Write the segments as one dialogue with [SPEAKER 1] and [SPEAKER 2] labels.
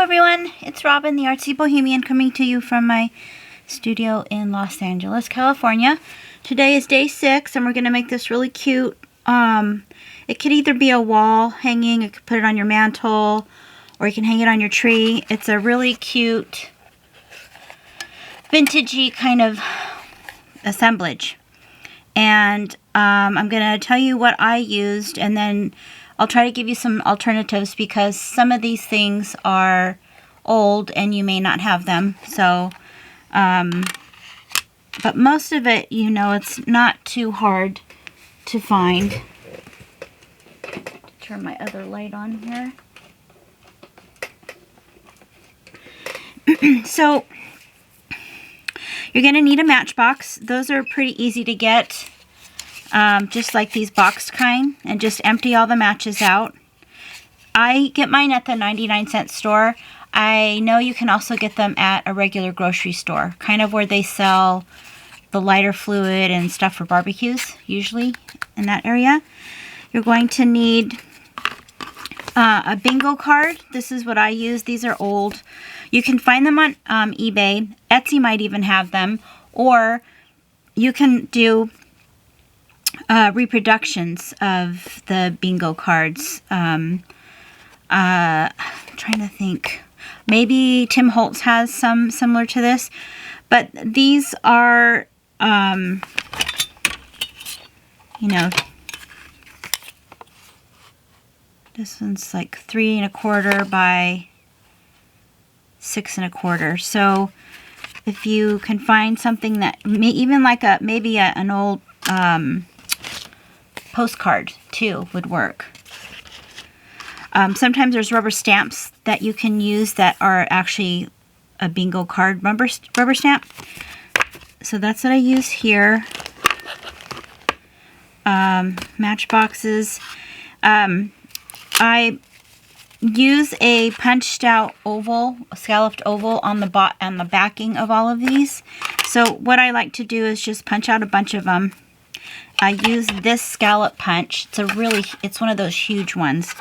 [SPEAKER 1] everyone, it's Robin, the Artsy Bohemian, coming to you from my studio in Los Angeles, California. Today is day 6, and we're going to make this really cute. It could either be a wall hanging, you could put it on your mantle, or you can hang it on your tree. It's a really cute, vintagey kind of assemblage. And I'm going to tell you what I used, and then I'll try to give you some alternatives because some of these things are old and you may not have them. So, but most of it, you know, it's not too hard to find. Turn my other light on here. So, you're going to need a Matchbox. Those are pretty easy to get. Just like these boxed kind, and just empty all the matches out. I get mine at the 99-cent store. I know you can also get them at a regular grocery store, kind of where they sell the lighter fluid and stuff for barbecues, usually in that area. You're going to need a bingo card. This is what I use. These are old. You can find them on eBay. Etsy might even have them, or you can do reproductions of the bingo cards. Trying to think. Maybe Tim Holtz has some similar to this. But these are, you know, this one's like 3 1/4 by 6 1/4. So if you can find something that even like maybe an old postcard too would work. Sometimes there's rubber stamps that you can use that are actually a bingo card rubber stamp. So that's what I use here. Matchboxes. I use a punched out oval, a scalloped oval on the backing of all of these. So what I like to do is just punch out a bunch of them. I use this scallop punch. It's one of those huge ones,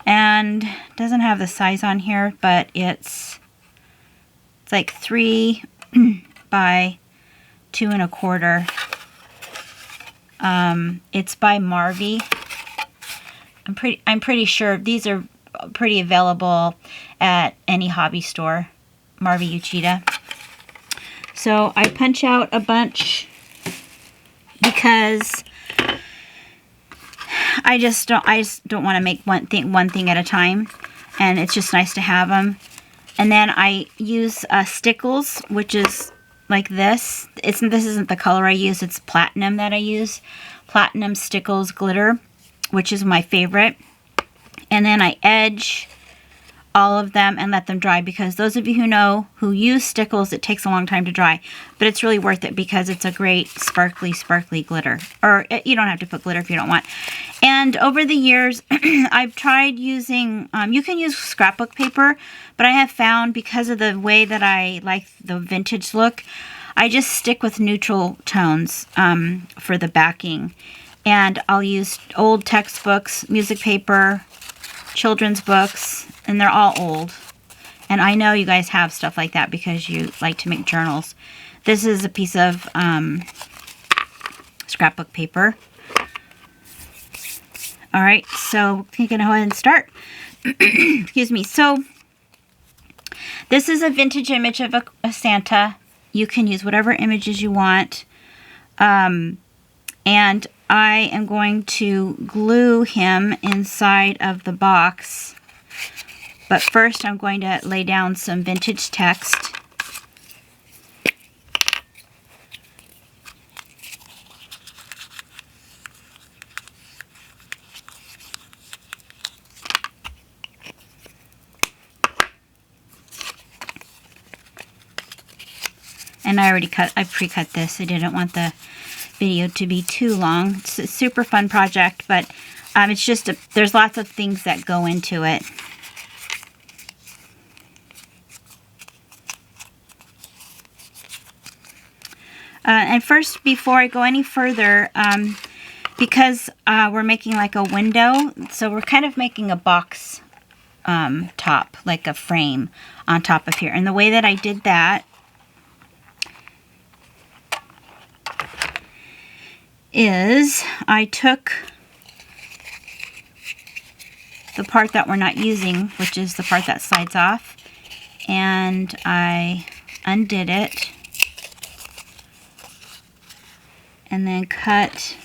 [SPEAKER 1] and it doesn't have the size on here, but it's like 3 by 2 1/4. It's by Marvy. I'm pretty sure these are pretty available at any hobby store. Marvy Uchida. So I punch out a bunch because I just don't want to make one thing at a time, and it's just nice to have them. And then I use stickles, which is like this. This isn't the color I use, it's platinum that I use. Platinum stickles glitter, which is my favorite. And then I edge all of them and let them dry, because those of you who use stickles, it takes a long time to dry, but it's really worth it because it's a great sparkly glitter. Or you don't have to put glitter if you don't want. And over the years, I've tried using, you can use scrapbook paper, but I have found, because of the way that I like the vintage look, I just stick with neutral tones for the backing. And I'll use old textbooks, music paper, children's books, and they're all old. And I know you guys have stuff like that because you like to make journals. This is a piece of scrapbook paper. Alright, so I'm going to go ahead and start. Excuse me. So, this is a vintage image of a Santa. You can use whatever images you want. And I am going to glue him inside of the box. But first I'm going to lay down some vintage text. And I pre-cut this. I didn't want the video to be too long. It's a super fun project, but it's just there's lots of things that go into it. And first, before I go any further, because we're making like a window, so we're kind of making a box top, like a frame on top of here. And the way that I did that is I took the part that we're not using, which is the part that slides off, and I undid it and then cut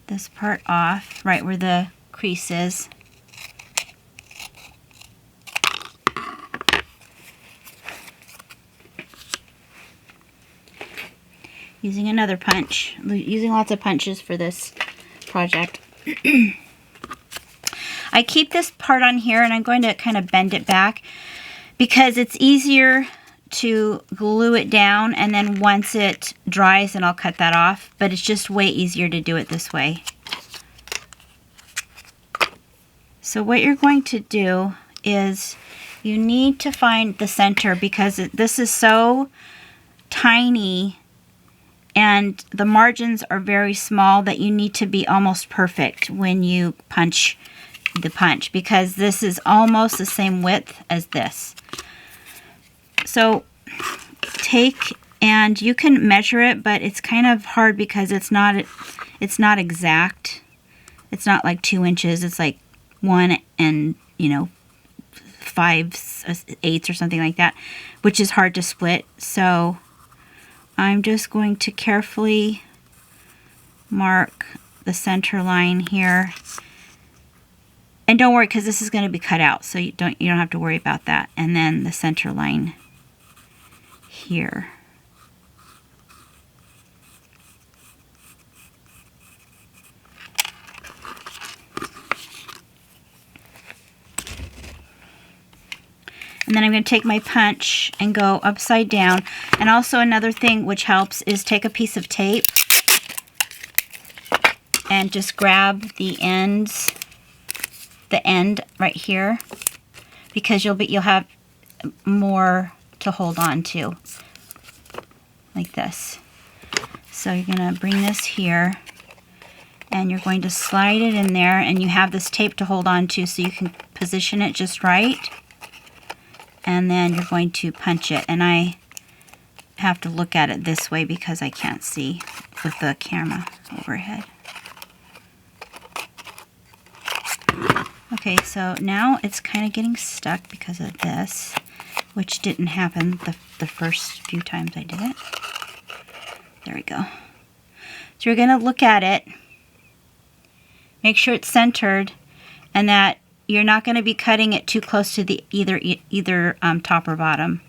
[SPEAKER 1] this part off right where the crease is. Using another punch, using lots of punches for this project. I keep this part on here and I'm going to kind of bend it back because it's easier to glue it down, and then once it dries then I'll cut that off, but it's just way easier to do it this way. So what you're going to do is you need to find the center because this is so tiny and the margins are very small that you need to be almost perfect when you punch the punch, because this is almost the same width as this. So take, and you can measure it, but it's kind of hard because it's not exact. It's not like 2 inches. It's like 1 and 5/8 or something like that, which is hard to split. So I'm just going to carefully mark the center line here. And don't worry, because this is going to be cut out, so you don't have to worry about that. And then the center line here. And then I'm going to take my punch and go upside down. And also another thing which helps is take a piece of tape and just grab the ends, the end right here, because you'll have more to hold on to, like this. So you're going to bring this here and you're going to slide it in there, and you have this tape to hold on to so you can position it just right. And then you're going to punch it, and I have to look at it this way because I can't see with the camera overhead. Okay, so now it's kind of getting stuck because of this, which didn't happen the first few times I did it. There we go. So you're going to look at it, make sure it's centered, and that you're not going to be cutting it too close to the either top or bottom.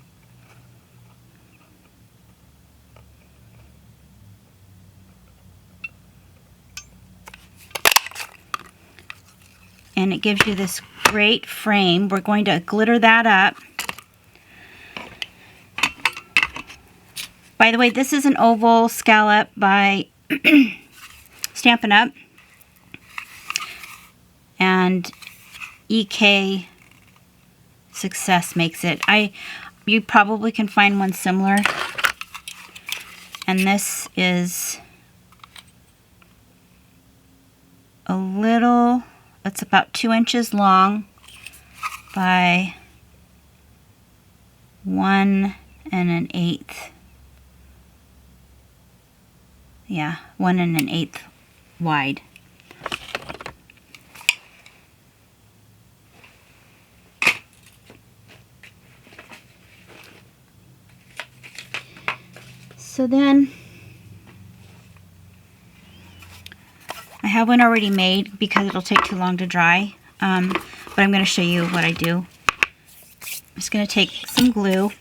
[SPEAKER 1] And it gives you this great frame. We're going to glitter that up. By the way, this is an oval scallop by Stampin' Up. And EK Success makes it. You probably can find one similar. And this is a little, it's about 2 inches long by 1 1/8. Yeah, 1 1/8 wide. So then I have one already made because it'll take too long to dry, but I'm going to show you what I do. I'm just going to take some glue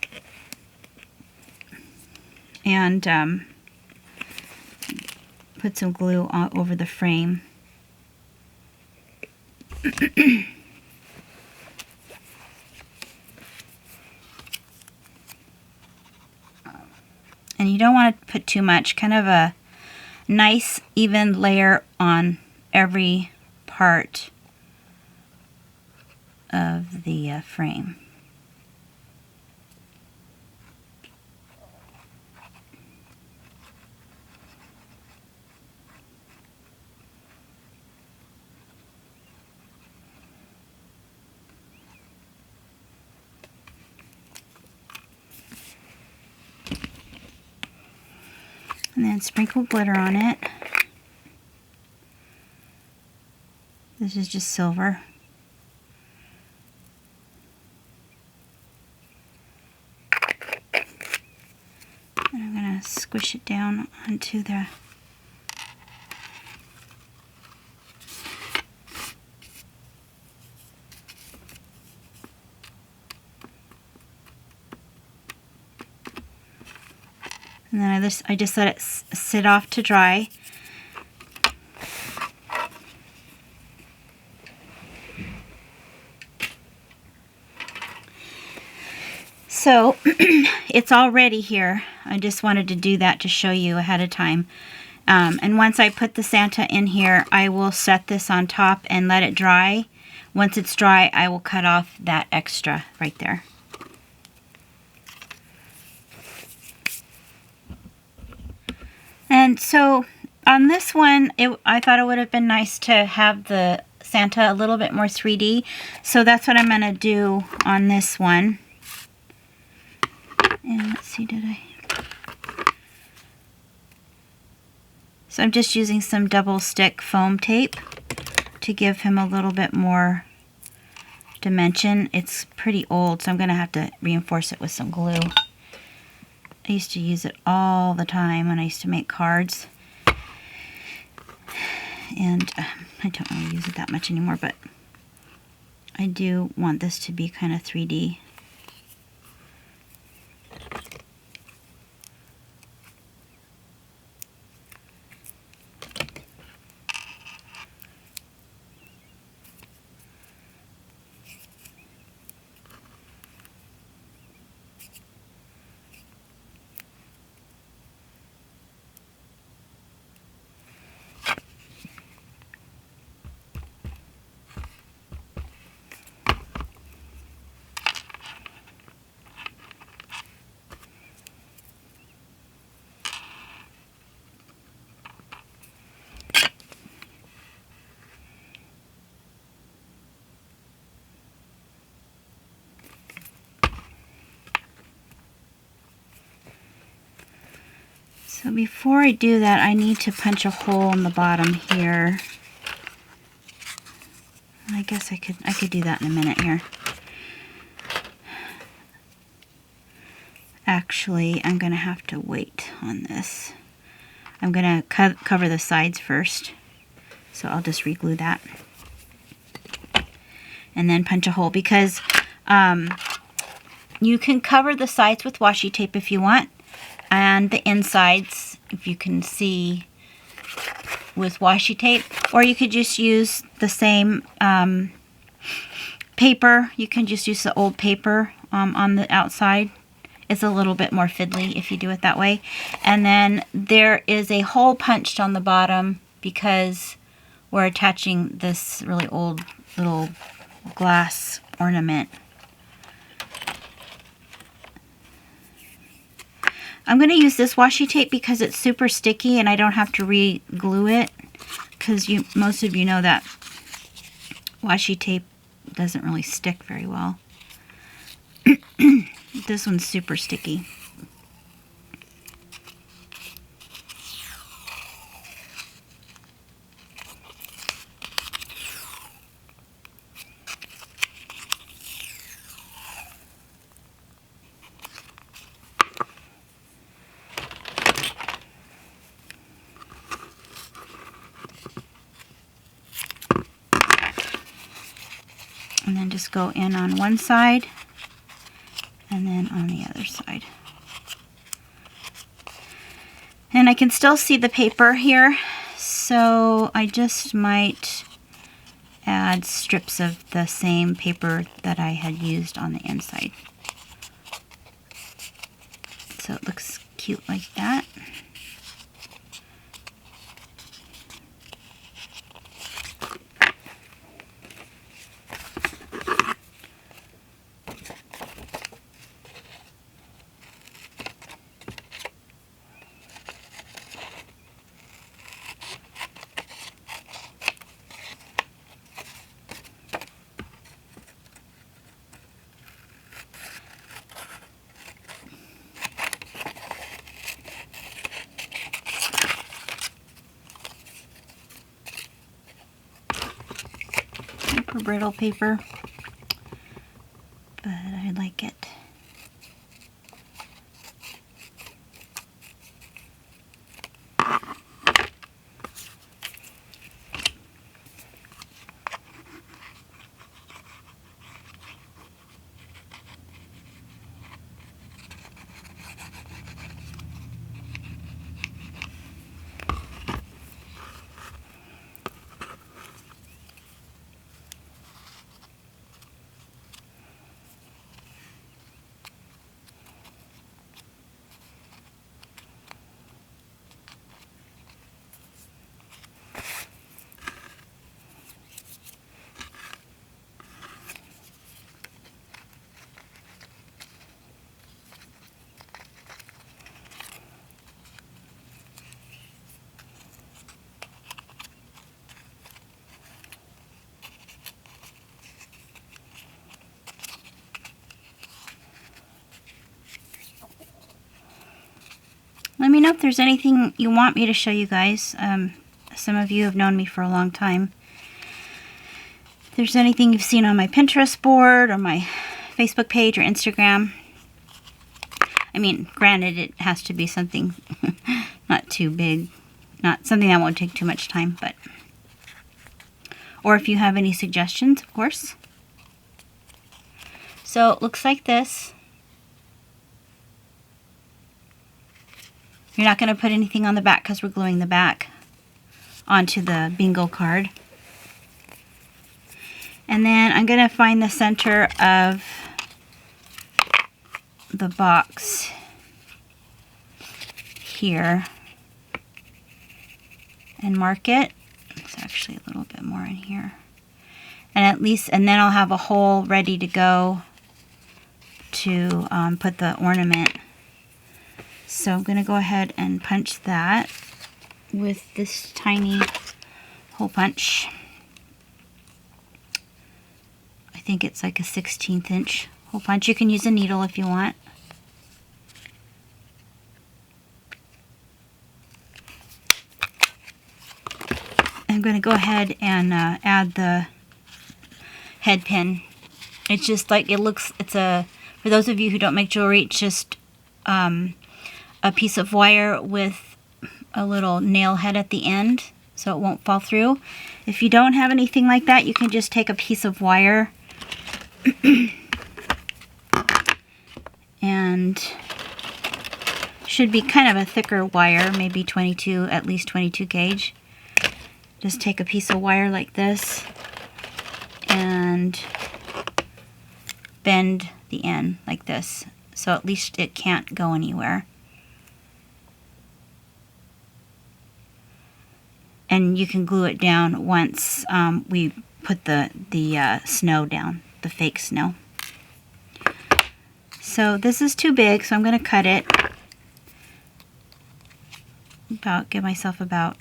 [SPEAKER 1] and put some glue over the frame. And you don't want to put too much, kind of a nice even layer on every part of the frame. And then sprinkle glitter on it. This is just silver. And I'm going to squish it down onto the and then I just let it sit off to dry. So it's all ready here. I just wanted to do that to show you ahead of time. And once I put the Santa in here, I will set this on top and let it dry. Once it's dry, I will cut off that extra right there. And so on this one, I thought it would have been nice to have the Santa a little bit more 3D. So that's what I'm going to do on this one. And let's see, so I'm just using some double stick foam tape to give him a little bit more dimension. It's pretty old, so I'm going to have to reinforce it with some glue. I used to use it all the time when I used to make cards. And I don't really use it that much anymore, but I do want this to be kind of 3D. So before I do that, I need to punch a hole in the bottom here. I guess I could do that in a minute here. Actually, I'm going to have to wait on this. I'm going to cover the sides first. So I'll just re-glue that. And then punch a hole, because you can cover the sides with washi tape if you want. And the insides, if you can see, with washi tape. Or you could just use the same paper. You can just use the old paper on the outside. It's a little bit more fiddly if you do it that way. And then there is a hole punched on the bottom because we're attaching this really old little glass ornament. I'm going to use this washi tape because it's super sticky and I don't have to re-glue it, because most of you know that washi tape doesn't really stick very well. This one's super sticky. And then just go in on one side and then on the other side. And I can still see the paper here, so I just might add strips of the same paper that I had used on the inside. So it looks cute like that. brittle paper, but I like it. Let me know if there's anything you want me to show you guys. Some of you have known me for a long time. If there's anything you've seen on my Pinterest board or my Facebook page or Instagram. I mean, granted, it has to be something not too big, not something that won't take too much time, but... Or if you have any suggestions, of course. So it looks like this. You're not going to put anything on the back because we're gluing the back onto the bingo card. And then I'm going to find the center of the box here and mark it. It's actually a little bit more in here. And then I'll have a hole ready to go to put the ornament. So I'm going to go ahead and punch that with this tiny hole punch. I think it's like a 1/16 inch hole punch. You can use a needle if you want. I'm going to go ahead and add the head pin. It's just like it looks, for those of you who don't make jewelry, it's just a piece of wire with a little nail head at the end so it won't fall through. If you don't have anything like that, you can just take a piece of wire and should be kind of a thicker wire, maybe 22, at least 22 gauge. Just take a piece of wire like this and bend the end like this, so at least it can't go anywhere. And you can glue it down once we put the snow down, the fake snow. So this is too big, so I'm going to cut it. Give myself about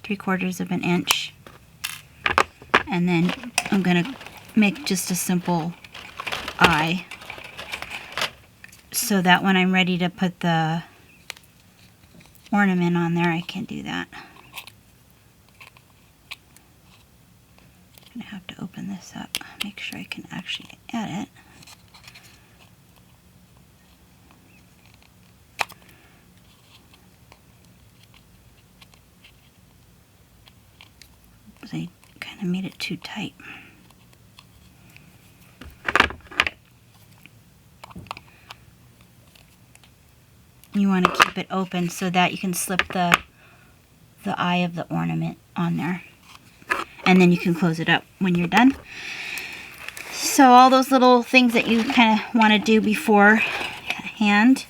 [SPEAKER 1] 3/4 of an inch. And then I'm going to make just a simple eye, so that when I'm ready to put the ornament on there, I can do that. I have to open this up, make sure I can actually edit. I kind of made it too tight. You want to keep it open so that you can slip the eye of the ornament on there. And then you can close it up when you're done. So all those little things that you kind of want to do beforehand.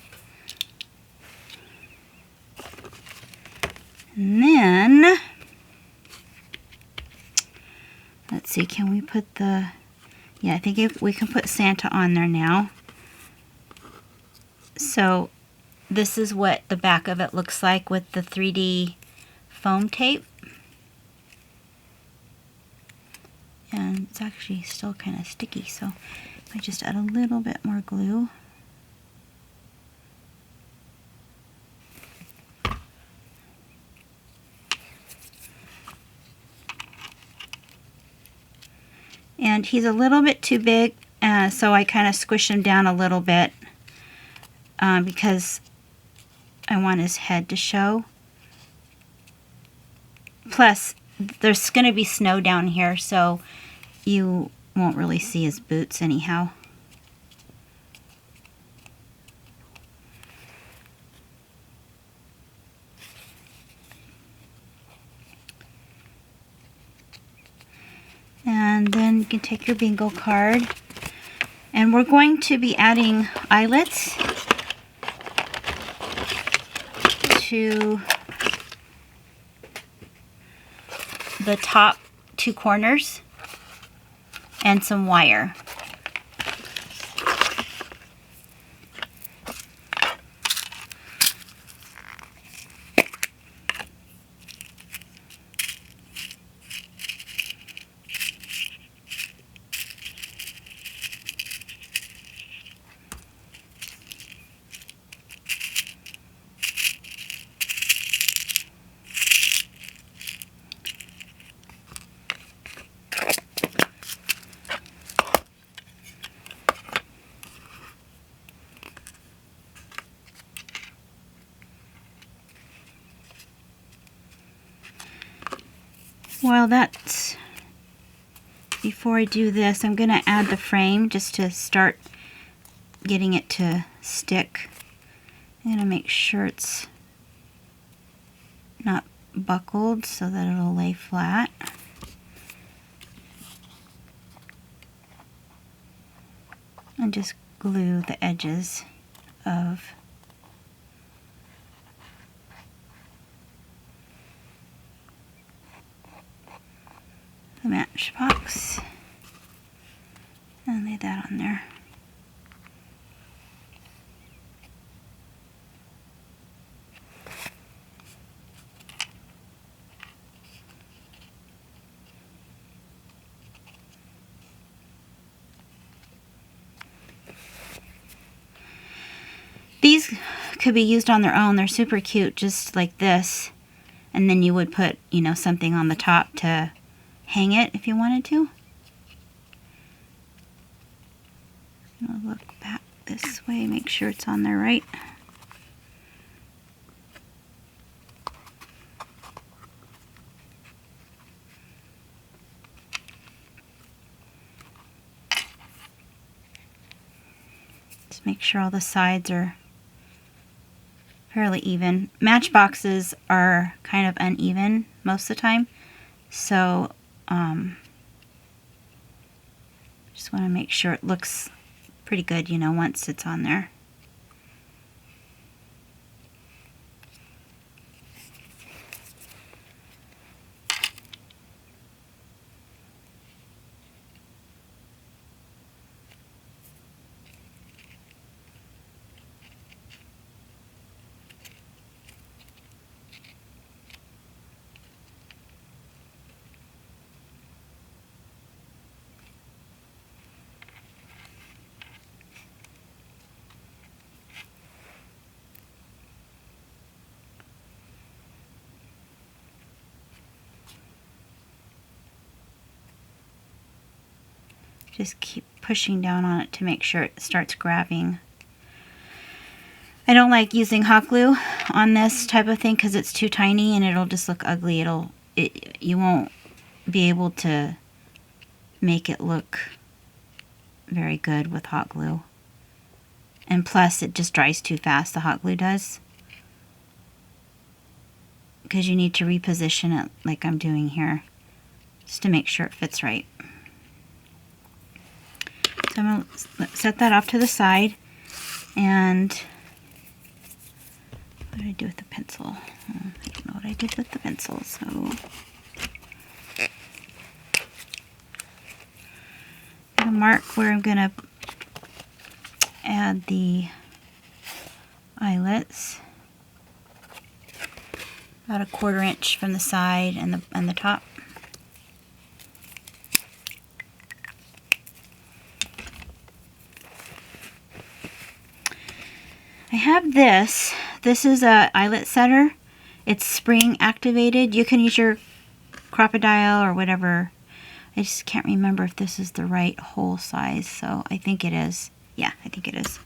[SPEAKER 1] And then, let's see, can we put the, yeah, I think we can put Santa on there now. So this is what the back of it looks like with the 3D foam tape. And it's actually still kind of sticky, so I just add a little bit more glue. And he's a little bit too big, so I kind of squish him down a little bit because I want his head to show. Plus, there's going to be snow down here, so you won't really see his boots anyhow. And then you can take your bingo card. And we're going to be adding eyelets to the top two corners and some wire. Well, that's, before I do this, I'm going to add the frame just to start getting it to stick. I'm going to make sure it's not buckled so that it'll lay flat. And just glue the edges of the Matchbox and lay that on there. These could be used on their own. They're super cute, just like this. And then you would put, you know, something on the top to hang it if you wanted to. I'll look back this way, make sure it's on there right. Just make sure all the sides are fairly even. Matchboxes are kind of uneven most of the time, so just want to make sure it looks pretty good, you know, once it's on there. Just keep pushing down on it to make sure it starts grabbing. I don't like using hot glue on this type of thing because it's too tiny and it'll just look ugly. You won't be able to make it look very good with hot glue. And plus it just dries too fast, the hot glue does. Because you need to reposition it like I'm doing here, just to make sure it fits right. So I'm going to set that off to the side, and what did I do with the pencil? I don't know what I did with the pencil, so I'm going to mark where I'm going to add the eyelets, about 1/4 inch from the side and the top. I have this. This is a eyelet setter. It's spring activated. You can use your crocodile or whatever. I just can't remember if this is the right hole size, so I think it is. Yeah, I think it is.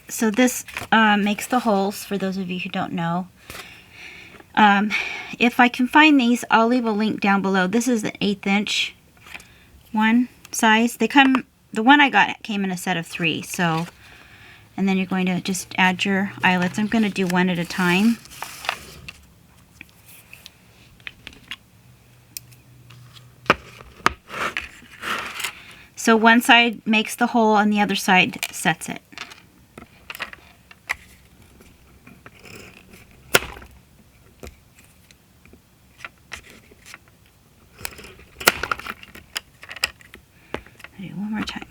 [SPEAKER 1] So this makes the holes, for those of you who don't know. If I can find these, I'll leave a link down below. This is an 1/8 inch one size. They come, the one I got came in a set of 3, so, and then you're going to just add your eyelets. I'm going to do one at a time. So one side makes the hole and the other side sets it. I'll do one more time.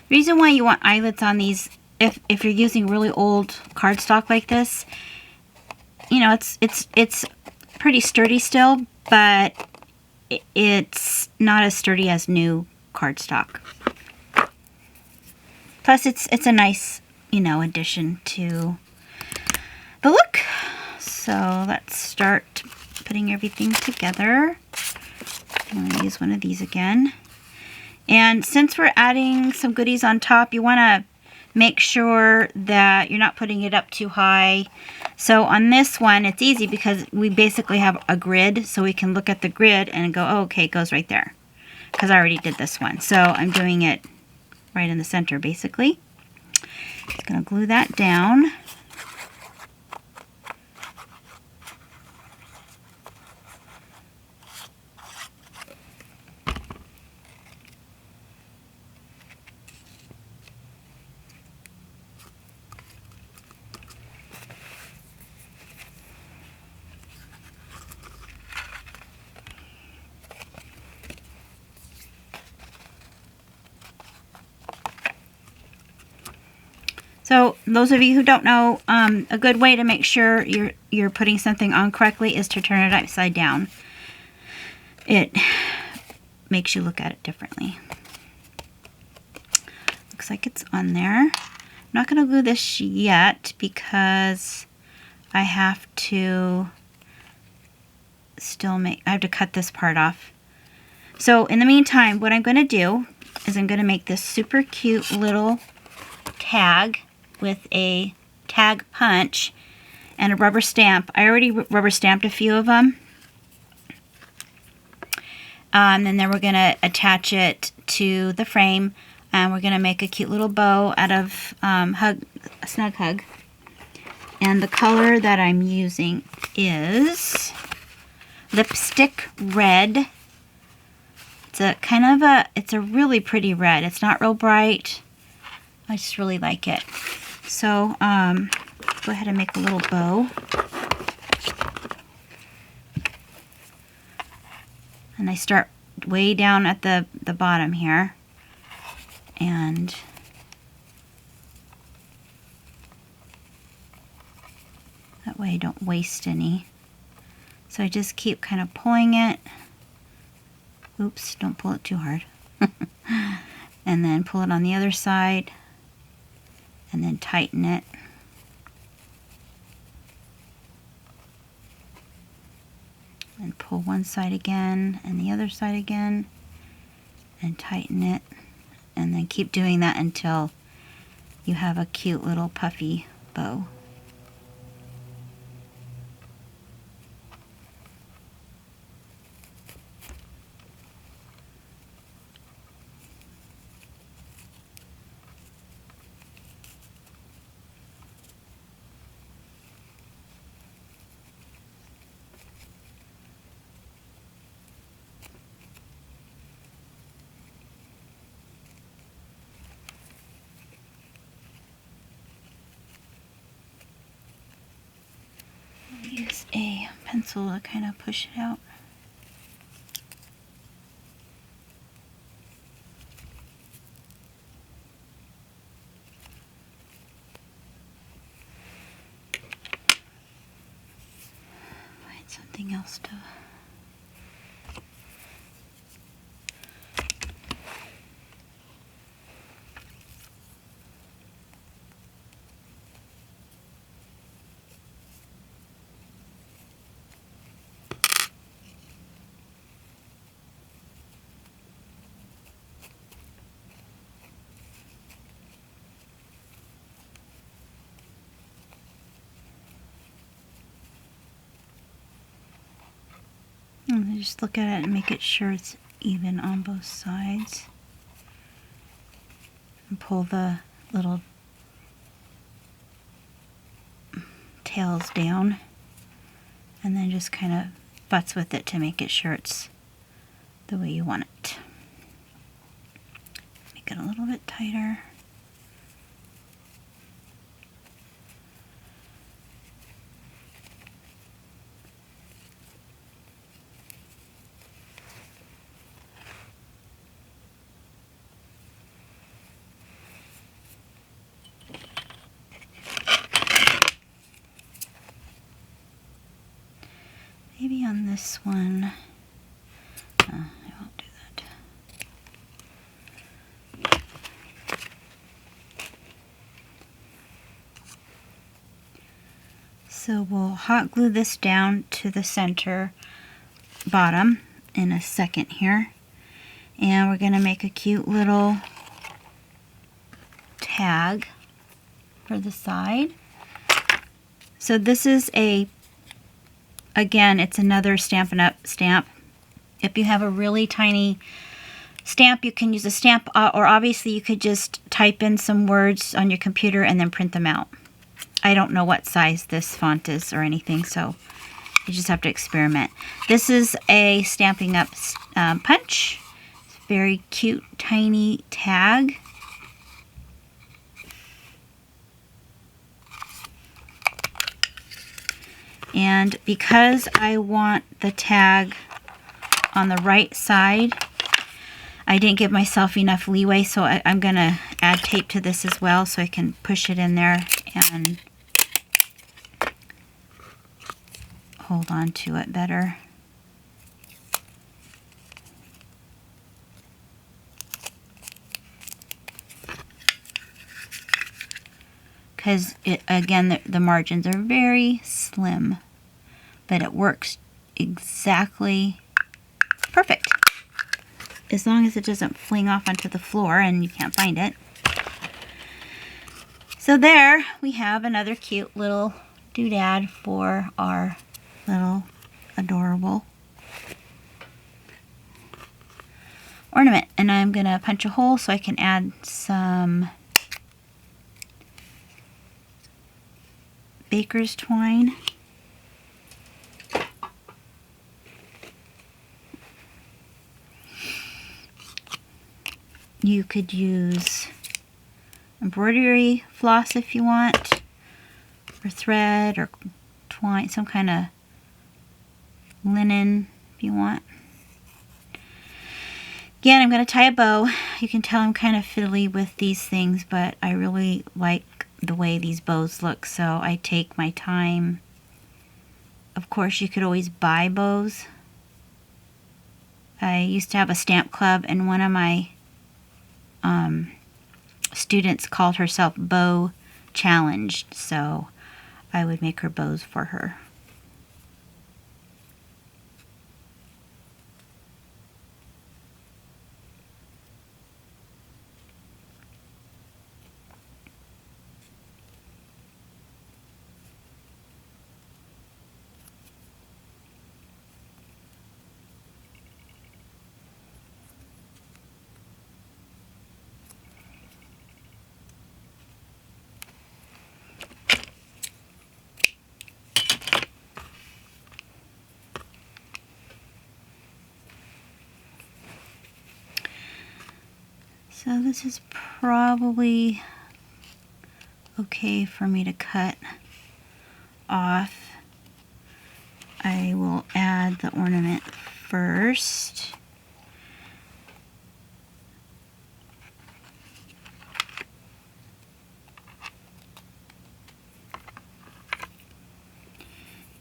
[SPEAKER 1] Reason why you want eyelets on these, if you're using really old cardstock like this, you know, it's pretty sturdy still, but it's not as sturdy as new cardstock. Plus, it's a nice, you know, addition to the look. So let's start putting everything together. I'm going to use one of these again. And since we're adding some goodies on top, you want to make sure that you're not putting it up too high. So on this one, it's easy because we basically have a grid, so we can look at the grid and go, oh, okay, it goes right there. Because I already did this one. So I'm doing it right in the center, basically. Just going to glue that down. So those of you who don't know, a good way to make sure you're putting something on correctly is to turn it upside down. It makes you look at it differently. Looks like it's on there. I'm not going to glue this yet because I have to I have to cut this part off. So in the meantime, what I'm going to do is I'm going to make this super cute little tag with a tag punch and a rubber stamp. I already rubber stamped a few of them. And then we're going to attach it to the frame, and we're going to make a cute little bow out of a snug hug. And the color that I'm using is Lipstick Red. It's a kind of it's a really pretty red. It's not real bright. I just really like it. So go ahead and make a little bow. And I start way down at the bottom here. And that way I don't waste any. So I just keep kind of pulling it. Oops, don't pull it too hard. And then pull it on the other side. And then tighten it. And pull pull one side again and the other side again and tighten it, and then keep doing that until you have a cute little puffy bow. Use a pencil to kind of push it out. Find something else to... And just look at it and make it sure it's even on both sides. And pull the little tails down. And then just kind of futz with it to make it sure it's the way you want it. Make it a little bit tighter. Maybe on this one, I won't do that. So we'll hot glue this down to the center bottom in a second here. And we're going to make a cute little tag for the side. So this is again, it's another Stampin' Up! Stamp. If you have a really tiny stamp, you can use a stamp, or obviously you could just type in some words on your computer and then print them out. I don't know what size this font is or anything, so you just have to experiment. This is a Stampin' Up! Punch. It's a very cute, tiny tag. And because I want the tag on the right side, I didn't give myself enough leeway, so I'm going to add tape to this as well so I can push it in there and hold on to it better. Because, again, the margins are very slim, but it works exactly perfect. As long as it doesn't fling off onto the floor and you can't find it. So there we have another cute little doodad for our little adorable ornament. And I'm going to punch a hole so I can add some baker's twine. You could use embroidery floss if you want, or thread, or twine, some kind of linen if you want. Again, I'm going to tie a bow. You can tell I'm kind of fiddly with these things, but I really like the way these bows look, so I take my time. Of course, you could always buy bows. I used to have a stamp club, and one of my students called herself Bow Challenged, so I would make her bows for her. So this is probably okay for me to cut off. I will add the ornament first.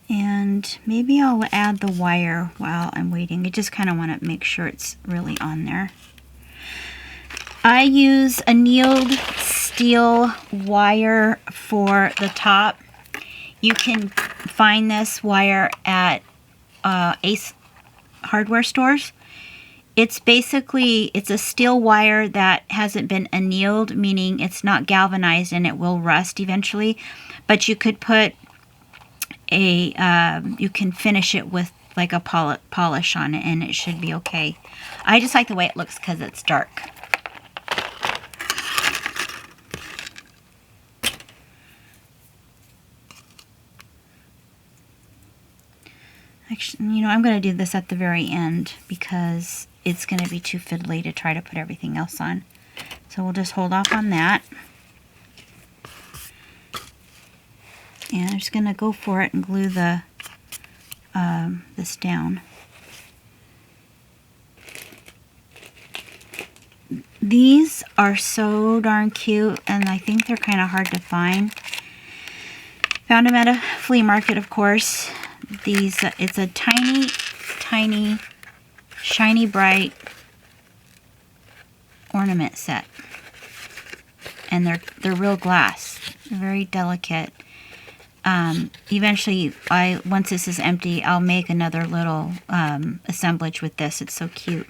[SPEAKER 1] And maybe I'll add the wire while I'm waiting. I just kind of want to make sure it's really on there. I use annealed steel wire for the top. You can find this wire at Ace hardware stores. It's basically, it's a steel wire that hasn't been annealed, meaning it's not galvanized and it will rust eventually. But you could put a, you can finish it with like a polish on it and it should be okay. I just like the way it looks because it's dark. Actually, you know, I'm going to do this at the very end because it's going to be too fiddly to try to put everything else on. So we'll just hold off on that. And I'm just going to go for it and glue the this down. These are so darn cute, and I think they're kind of hard to find. Found them at a flea market, of course. These, it's a tiny, tiny, shiny bright ornament set, and they're real glass. They're very delicate. Eventually, once this is empty, I'll make another little assemblage with this. It's so cute.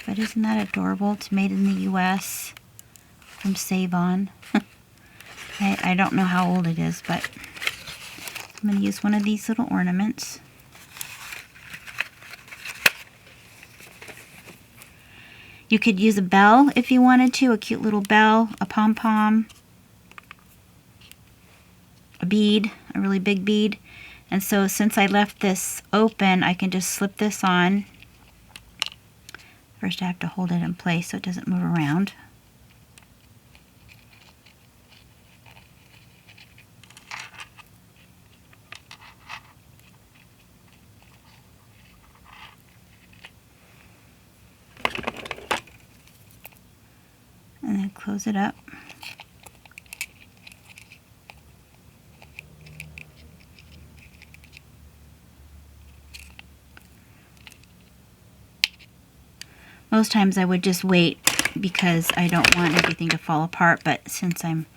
[SPEAKER 1] But isn't that adorable? It's made in the U.S. from Save On. I don't know how old it is, but I'm going to use one of these little ornaments. You could use a bell if you wanted to, a cute little bell, a pom-pom, a bead, a really big bead. And so since I left this open, I can just slip this on. First I have to hold it in place so it doesn't move around. And then close it up. Most times I would just wait because I don't want everything to fall apart, but since I'm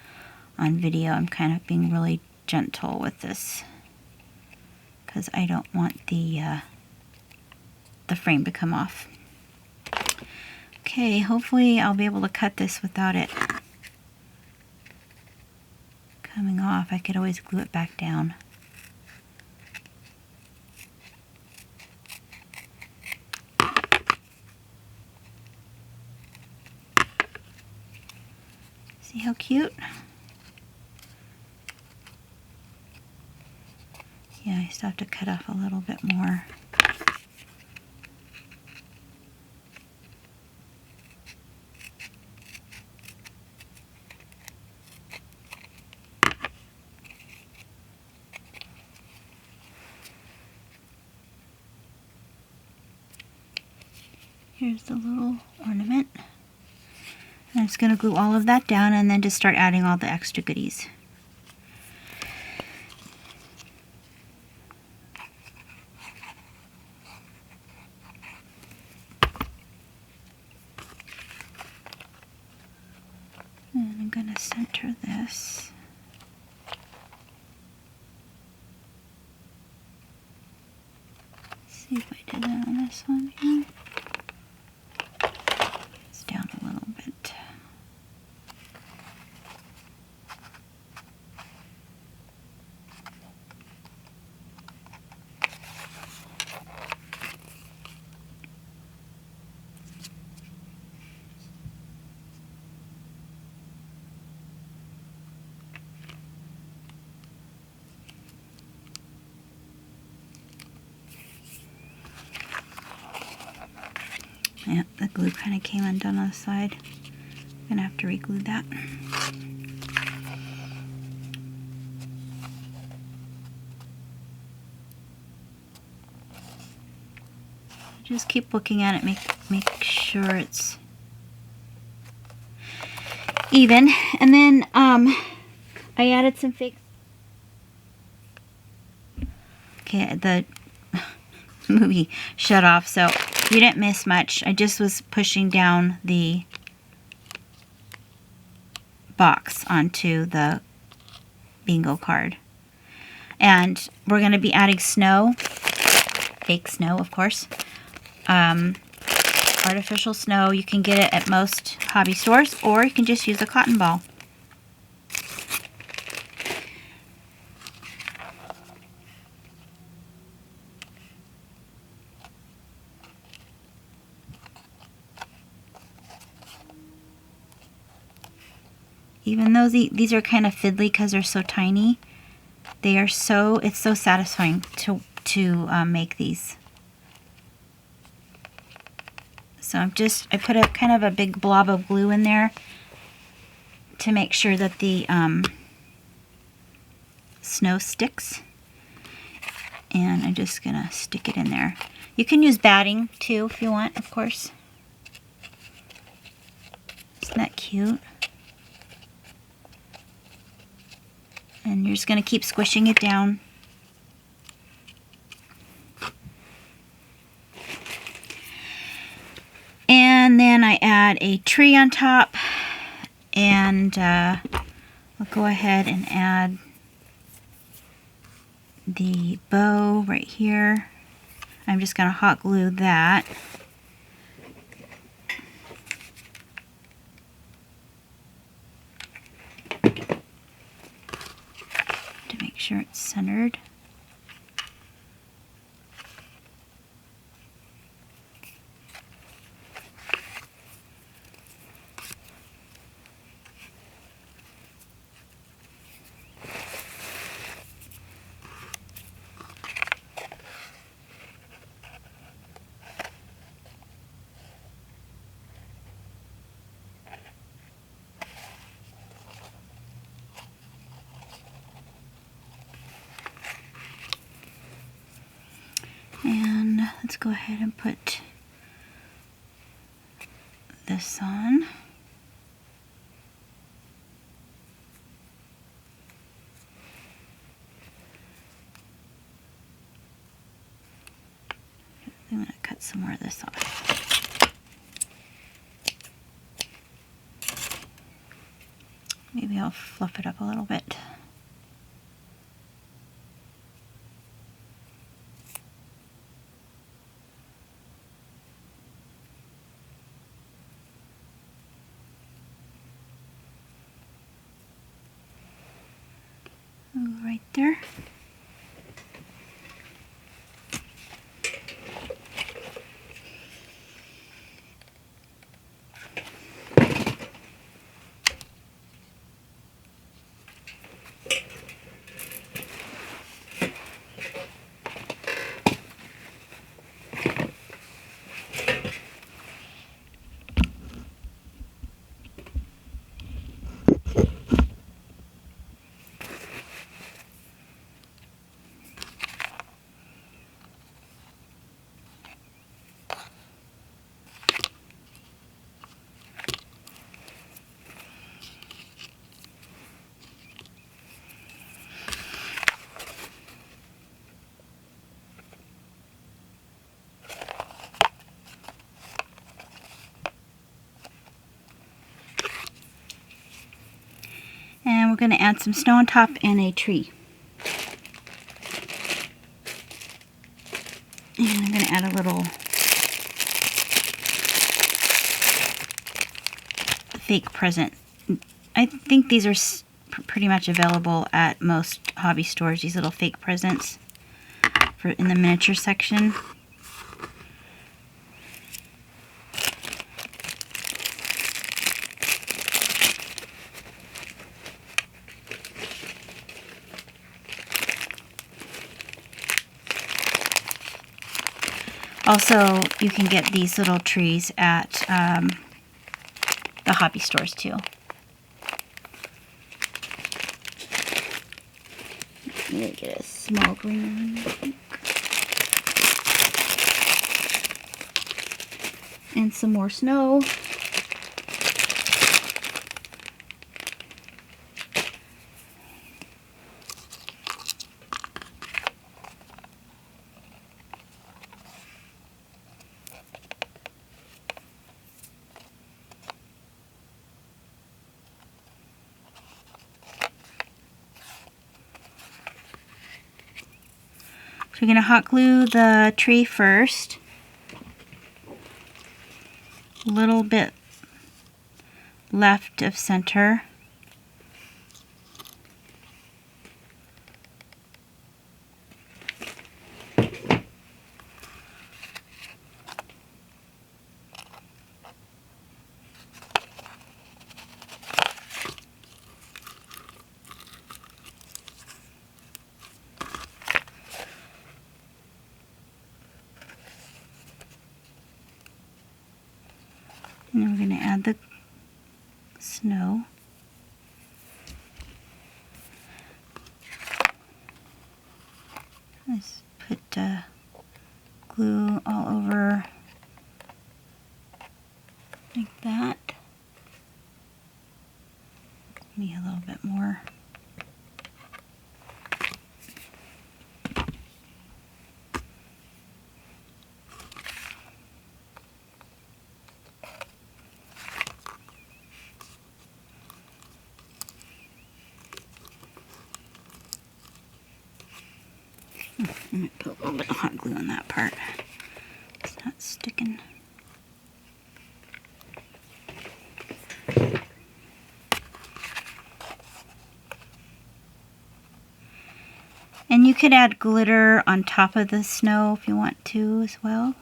[SPEAKER 1] on video, I'm kind of being really gentle with this because I don't want the frame to come off. Okay, hopefully I'll be able to cut this without it coming off. I could always glue it back down. See how cute? Yeah, I still have to cut off a little bit more. Here's the little ornament. I'm just going to glue all of that down and then just start adding all the extra goodies. And I'm going to center this. Let's see if I did that on this one here. It's down a little bit. Yeah, the glue kind of came undone on the side. Gonna have to re-glue that. Just keep looking at it, make sure it's even. And then I added some fake. Okay, the movie shut off, so you didn't miss much. I just was pushing down the box onto the bingo card. And we're going to be adding snow, fake snow, of course. Artificial snow. You can get it at most hobby stores, or you can just use a cotton ball. Even though these are kind of fiddly because they're so tiny, they are so, it's so satisfying to make these. So I put a kind of a big blob of glue in there to make sure that the snow sticks. And I'm just gonna stick it in there. You can use batting too if you want, of course. Isn't that cute? And you're just gonna keep squishing it down. And then I add a tree on top, and I'll go ahead and add the bow right here. I'm just going to hot glue that. To make sure it's centered. And let's go ahead and put this on. I'm going to cut some more of this off. Maybe I'll fluff it up a little bit. Right there. And we're going to add some snow on top and a tree. And I'm going to add a little fake present. I think these are pretty much available at most hobby stores, these little fake presents for in the miniature section. Also, you can get these little trees at the hobby stores too. I'm gonna get a small green one. And some more snow. So we're going to hot glue the tree first. A little bit left of center. And then we're going to add the snow. Let's put glue all over like that. Maybe a little bit more. I'm going to put a little bit of hot glue on that part. It's not sticking. And you could add glitter on top of the snow if you want to as well.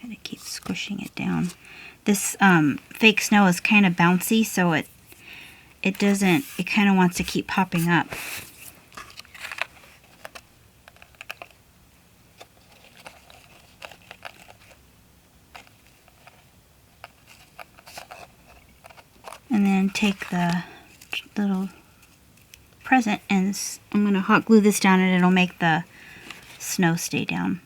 [SPEAKER 1] Gotta keep squishing it down. This fake snow is kind of bouncy, so it kind of wants to keep popping up. And then take the little present and I'm going to hot glue this down and it'll make the snow stay down.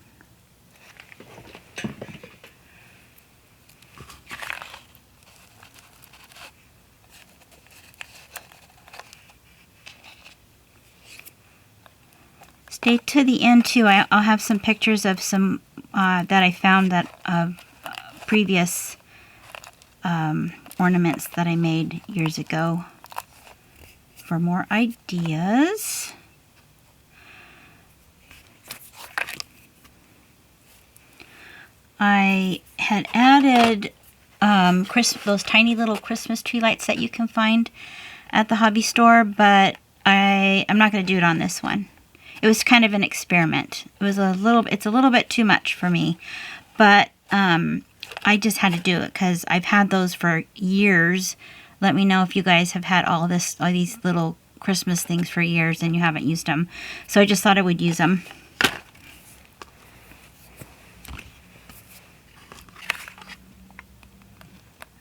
[SPEAKER 1] Stay to the end too. I'll have some pictures of some that I found that of previous ornaments that I made years ago for more ideas. I had added those tiny little Christmas tree lights that you can find at the hobby store, but I'm not going to do it on this one. It was kind of an experiment. It's a little bit too much for me, but I just had to do it because I've had those for years. Let me know if you guys have had all these little Christmas things for years and you haven't used them. So I just thought I would use them.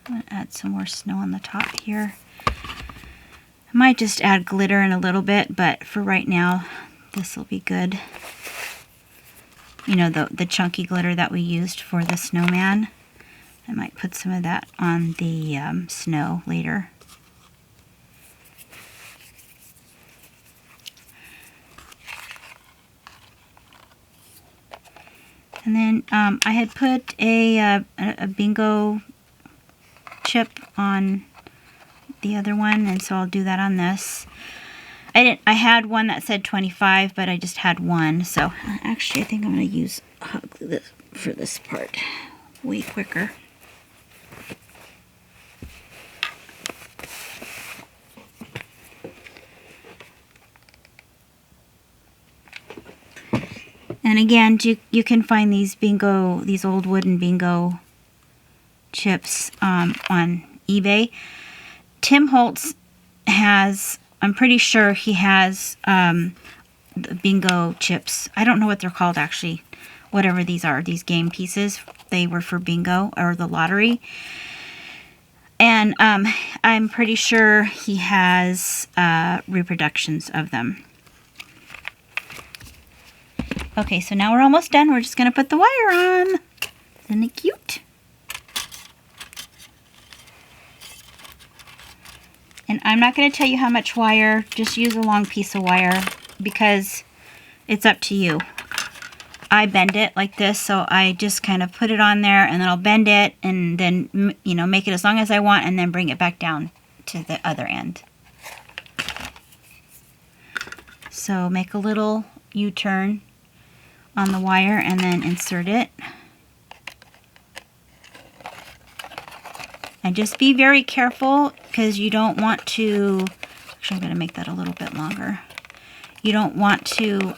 [SPEAKER 1] I'm going to add some more snow on the top here. I might just add glitter in a little bit, but for right now, this will be good. You know, the chunky glitter that we used for the snowman. I might put some of that on the snow later. And then I had put a bingo chip on the other one, and so I'll do that on this. I had one that said 25, but I just had one, so actually I think I'm going to use hot glue this for this part way quicker. And again, you can find these old wooden bingo chips on eBay. Tim Holtz has, I'm pretty sure he has the bingo chips. I don't know what they're called actually. Whatever these are, these game pieces. They were for bingo or the lottery. And I'm pretty sure he has reproductions of them. Okay, so now we're almost done. We're just going to put the wire on. Isn't it cute? And I'm not going to tell you how much wire. Just use a long piece of wire because it's up to you. I bend it like this, so I just kind of put it on there and then I'll bend it and then, you know, make it as long as I want and then bring it back down to the other end. So make a little U-turn on the wire and then insert it. And just be very careful because you don't want to, actually I'm going to make that a little bit longer. You don't want to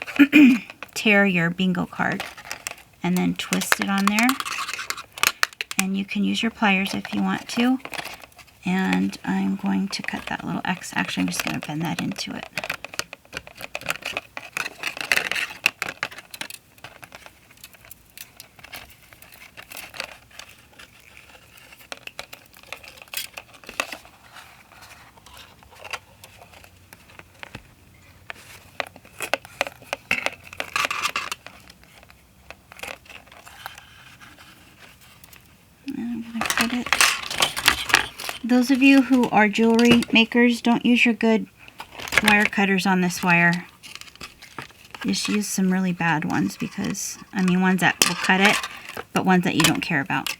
[SPEAKER 1] tear your bingo card. And then twist it on there. And you can use your pliers if you want to. And I'm going to cut that little X. Actually, I'm just going to bend that into it. Those of you who are jewelry makers, don't use your good wire cutters on this wire. Just use some really bad ones because, I mean, ones that will cut it, but ones that you don't care about.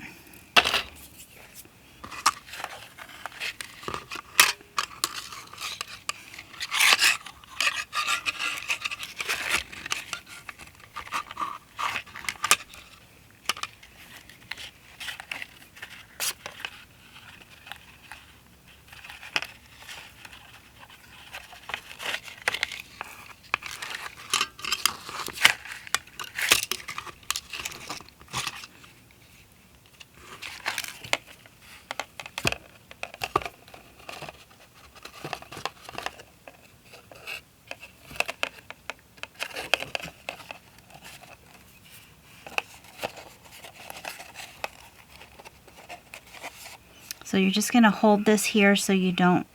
[SPEAKER 1] So you're just going to hold this here so you don't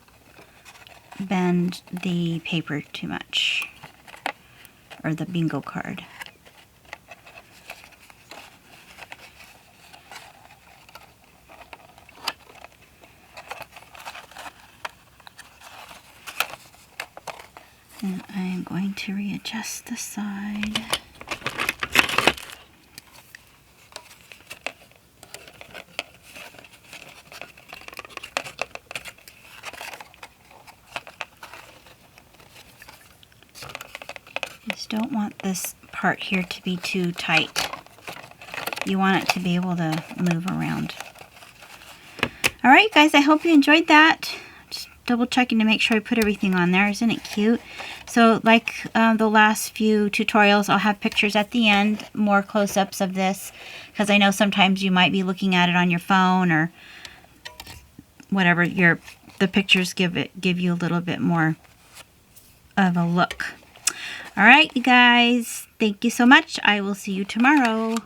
[SPEAKER 1] bend the paper too much, or the bingo card. And I am going to readjust the side. Just don't want this part here to be too tight. You want it to be able to move around. Alright guys, I hope you enjoyed that. Just double checking to make sure I put everything on there. Isn't it cute? So like the last few tutorials, I'll have pictures at the end, more close-ups of this, because I know sometimes you might be looking at it on your phone or whatever. The pictures give you a little bit more of a look. Alright, you guys, thank you so much. I will see you tomorrow.